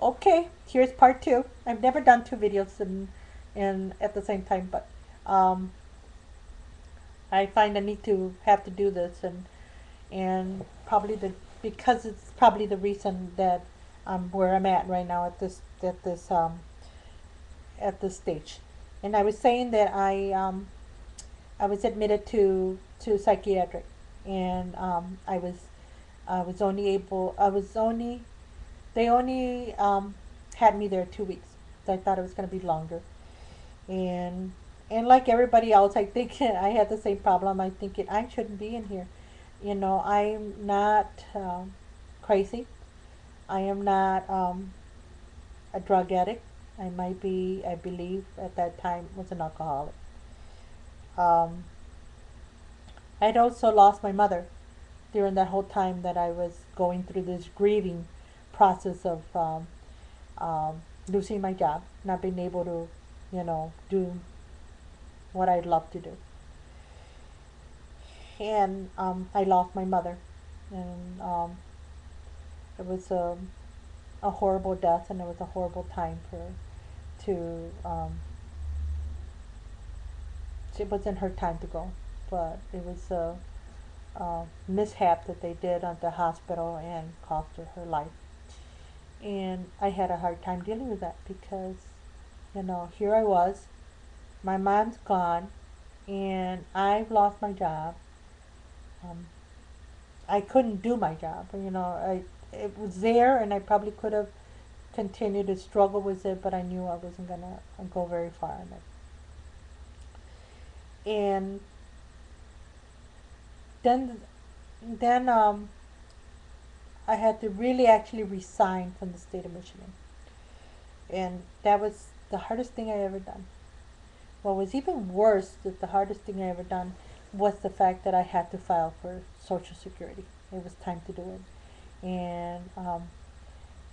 Okay, here's part two. I've never done two videos in at the same time, but um, I find I need to have to do this, and probably because it's probably the reason that I'm where I'm at right now at this stage. And I was saying that I was admitted to psychiatric, and I was only able I was only they only had me there 2 weeks. So I thought it was going to be longer, and like everybody else, I think I had the same problem. I think I shouldn't be in here. You know, I'm not crazy. I am not a drug addict. I might be, I believe at that time, was an alcoholic. Um, I'd also lost my mother during that whole time that I was going through this grieving process of losing my job, not being able to, do what I'd love to do. And I lost my mother, and it was a horrible death, and it was a horrible time for to. It wasn't her time to go, but it was a mishap that they did at the hospital and cost her life. And I had a hard time dealing with that because, here I was, my mom's gone, and I've lost my job. Um, I couldn't do my job. It was there, and I probably could have continued to struggle with it, but I knew I wasn't gonna go very far in it. And then then I had to really actually resign from the state of Michigan, and that was the hardest thing I ever done. What was even worse, that the hardest thing I ever done, was the fact that I had to file for Social Security. It was time to do it, and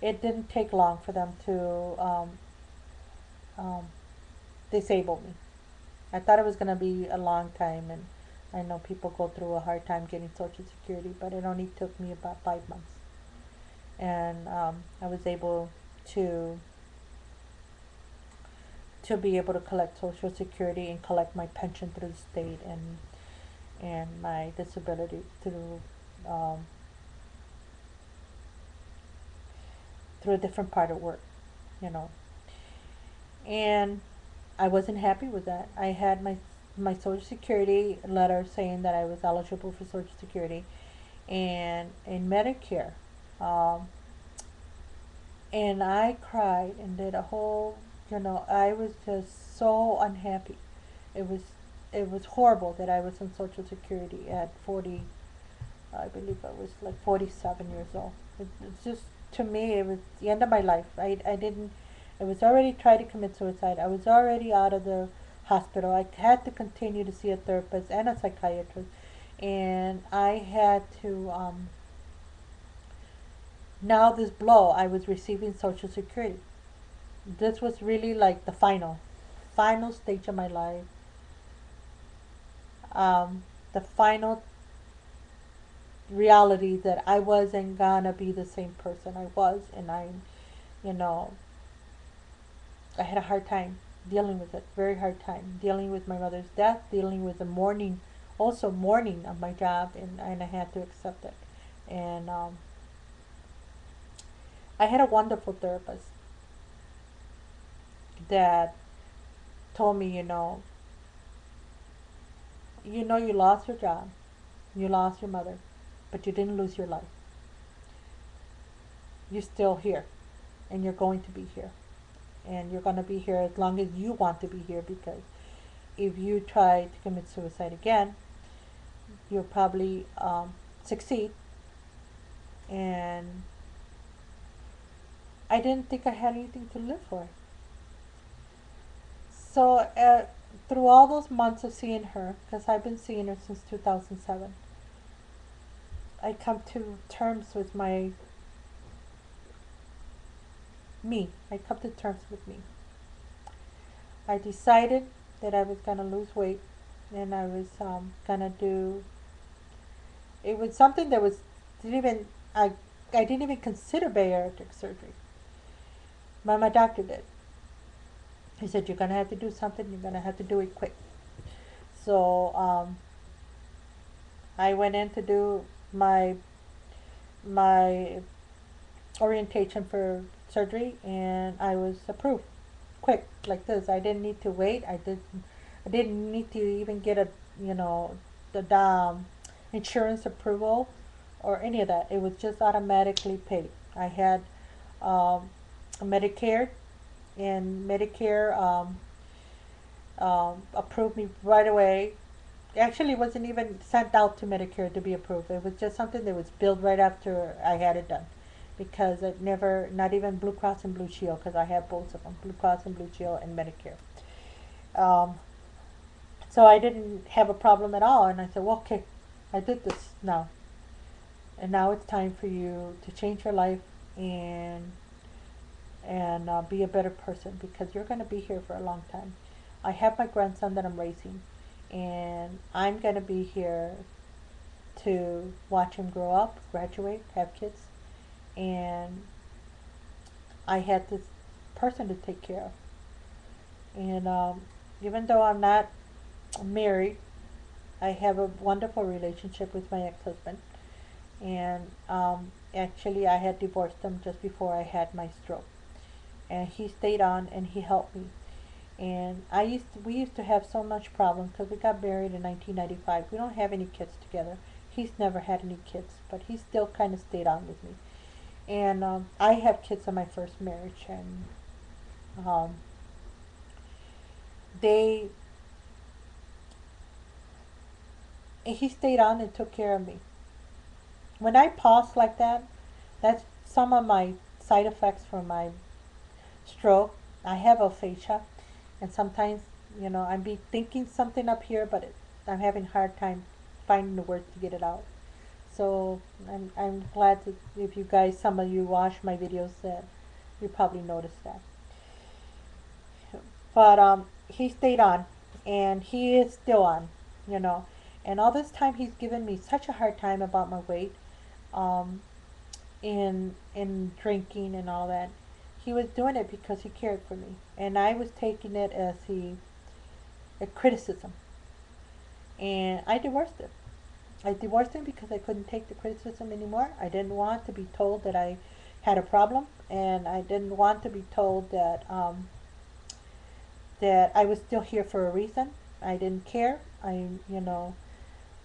it didn't take long for them to um, disable me. I thought it was going to be a long time, and I know people go through a hard time getting Social Security, but it only took me about 5 months, and I was able to be able to collect Social Security and collect my pension through the state, and my disability um, through a different part of work, you know. And I wasn't happy with that. I had my Social Security letter saying that I was eligible for Social Security and in Medicare, um, and I cried and did a whole, I was just so unhappy. It was it was horrible that I was on Social Security at 40. I believe I was like 47 years old. It's just, to me, it was the end of my life. I didn't, I was already trying to commit suicide. I was already out of the hospital. I had to continue to see a therapist and a psychiatrist. And I had to, now this blow, I was receiving Social Security. This was really like the final stage of my life. The final reality that I wasn't gonna be the same person I was, and you know, I had a hard time dealing with it, very hard time dealing with my mother's death, dealing with the mourning, also mourning of my job, and I had to accept it. And I had a wonderful therapist that told me, you lost your job, you lost your mother, but you didn't lose your life. You're still here, and you're going to be here, and you're going to be here as long as you want to be here, because if you try to commit suicide again, you'll probably succeed. And I didn't think I had anything to live for. So through all those months of seeing her, because I've been seeing her since 2007, I come to terms with me. I come to terms with me. I decided that I was gonna lose weight, and I was gonna do. It was something that was didn't even I didn't even consider bariatric surgery. My doctor did. He said, you're going to have to do something, you're going to have to do it quick. So I went in to do my orientation for surgery, and I was approved quick like this. I didn't need to wait. I didn't need to even get a, you know, the insurance approval or any of that. It was just automatically paid. I had um, Medicare, and Medicare approved me right away. Actually, it wasn't even sent out to Medicare to be approved. It was just something that was billed right after I had it done, because it never, not even Blue Cross and Blue Shield, because I have both of them, Blue Cross and Blue Shield and Medicare. Um, so I didn't have a problem at all, and I said, well, okay, I did this now, and now it's time for you to change your life and be a better person, because you're going to be here for a long time. I have my grandson that I'm raising, and I'm going to be here to watch him grow up, graduate, have kids, and I had this person to take care of. And even though I'm not married, I have a wonderful relationship with my ex-husband. And actually, I had divorced him just before I had my stroke. And he stayed on and he helped me. And we used to have so much problem because we got married in 1995. We don't have any kids together. He's never had any kids, but he still kind of stayed on with me. And I have kids in my first marriage, and um, they he stayed on and took care of me. When I pause like that, that's some of my side effects from my stroke. I have aphasia, and sometimes, I'm be thinking something up here, but I'm having a hard time finding the words to get it out. So I'm glad that if you guys, some of you watch my videos, that you probably noticed that. But he stayed on, and he is still on, you know. And all this time, he's given me such a hard time about my weight, um, in drinking and all that. He was doing it because he cared for me, and I was taking it as a criticism. And I divorced him. I divorced him because I couldn't take the criticism anymore. I didn't want to be told that I had a problem, and I didn't want to be told that I was still here for a reason. I didn't care. I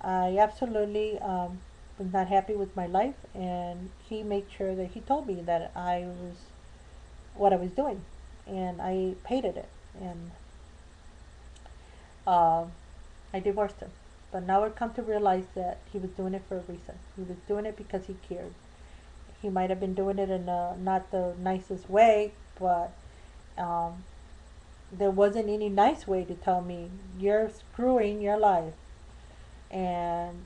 absolutely was not happy with my life, and he made sure that he told me that I was what I was doing, and I hated it, and uh, I divorced him. But now I've come to realize that he was doing it for a reason. He was doing it because he cared. He might have been doing it in not the nicest way, but um, there wasn't any nice way to tell me you're screwing your life, and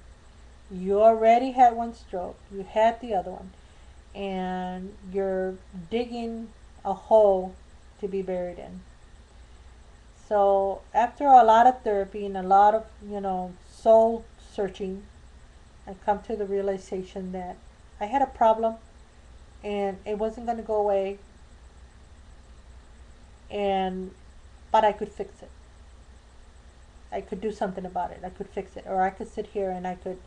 you already had one stroke, you had the other one, and you're digging a hole to be buried in. So after a lot of therapy and a lot of, soul searching, I come to the realization that I had a problem, and it wasn't going to go away, and but I could fix it. I could do something about it. I could fix it, or I could sit here and I could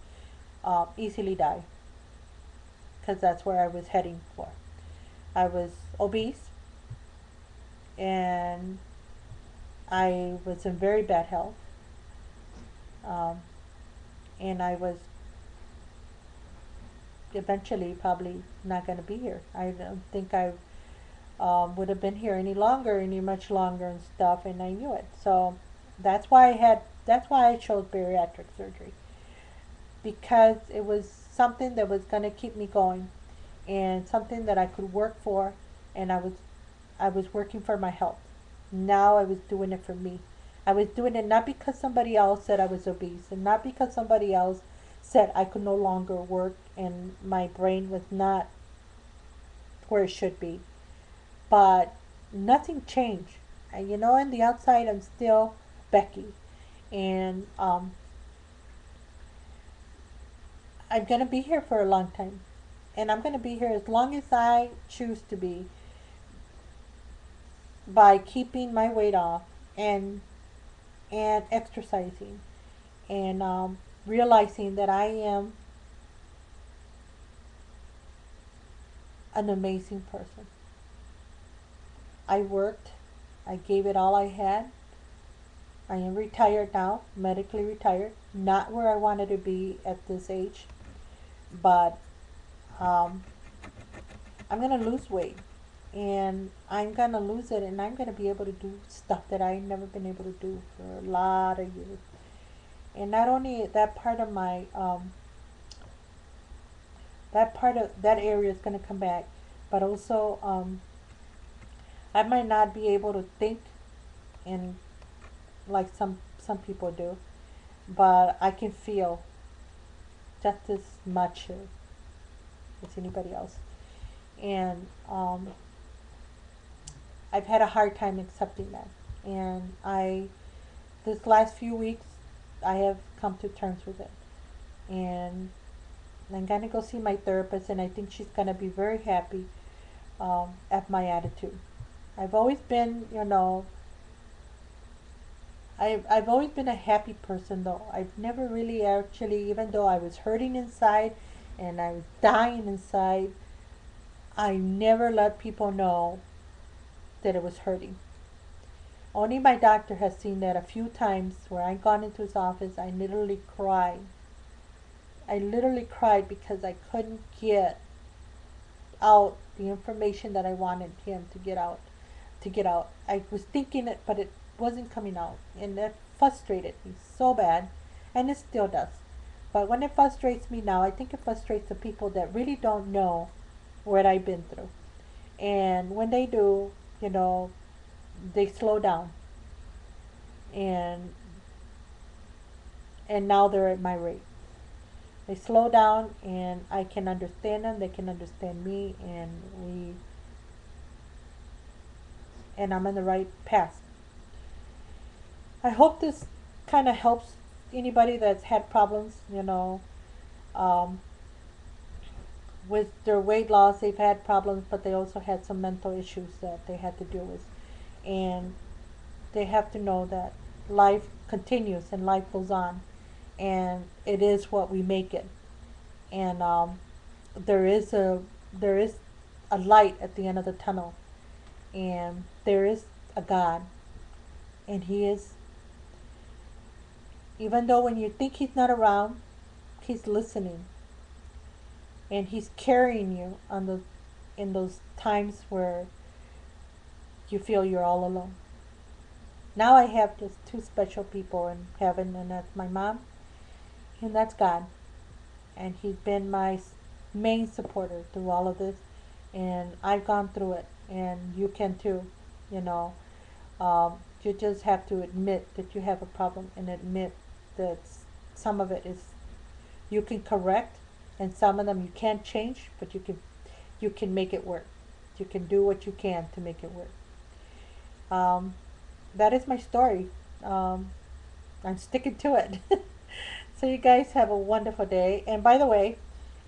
easily die, because that's where I was heading for. I was obese, and I was in very bad health, um, and I was eventually probably not going to be here. I don't think I would have been here any longer, any much longer and stuff, and I knew it. So that's why I chose bariatric surgery, because it was something that was going to keep me going, and something that I could work for, and I was working for my health. Now I was doing it for me. I was doing it not because somebody else said I was obese, and not because somebody else said I could no longer work and my brain was not where it should be. But nothing changed. And on the outside, I'm still Becky, and I'm gonna be here for a long time, and I'm gonna be here as long as I choose to be. by keeping my weight off and exercising and realizing that I am an amazing person. I worked, I gave it all I had. I am retired now, medically retired, not where I wanted to be at this age, but um, I'm going to lose weight and I'm going to lose it and I'm going to be able to do stuff that I've never been able to do for a lot of years. And not only that part of my, that part of that area is going to come back, but also I might not be able to think and like some people do, but I can feel just as much as anybody else. And I've had a hard time accepting that. And this last few weeks, I have come to terms with it. And I'm going to go see my therapist, and I think she's going to be very happy at my attitude. I've always been, I've always been a happy person though. I've never really actually, even though I was hurting inside and I was dying inside, I never let people know that it was hurting. Only my doctor has seen that a few times where I've gone into his office, I literally cried. I literally cried because I couldn't get out the information that I wanted him to get out. To get out. I was thinking it, but it wasn't coming out, and that frustrated me so bad, and it still does. But when it frustrates me now, I think it frustrates the people that really don't know what I've been through. And when they do, you know, they slow down, and now they're at my rate. They slow down, and I can understand them. They can understand me, and I'm on the right path. I hope this kind of helps anybody that's had problems, um, with their weight loss. They've had problems, but they also had some mental issues that they had to deal with. And they have to know that life continues and life goes on. And it is what we make it. And there is a there is a light at the end of the tunnel. And there is a God. And He is, even though when you think He's not around, He's listening. And He's carrying you in those times where you feel you're all alone. Now I have just two special people in heaven, and that's my mom, and that's God. And He's been my main supporter through all of this. And I've gone through it, and you can too. You know, you just have to admit that you have a problem and admit that some of it is you can correct, and some of them you can't change, but you can make it work. You can do what you can to make it work. Um, that is my story. I'm sticking to it. So you guys have a wonderful day. And by the way,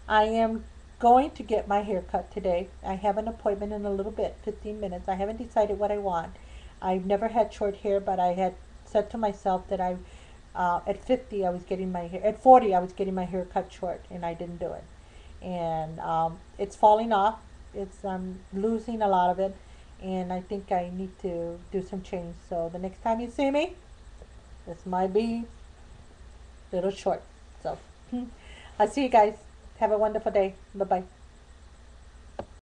I am going to get my hair cut today. I have an appointment in a little bit, 15 minutes. I haven't decided what I want. I've never had short hair, but I had said to myself that at 50 I was getting my hair, at 40 I was getting my hair cut short, and I didn't do it. And it's falling off. I'm losing a lot of it, and I think I need to do some change. So the next time you see me, this might be a little short. So I'll see you guys. Have a wonderful day. Bye bye.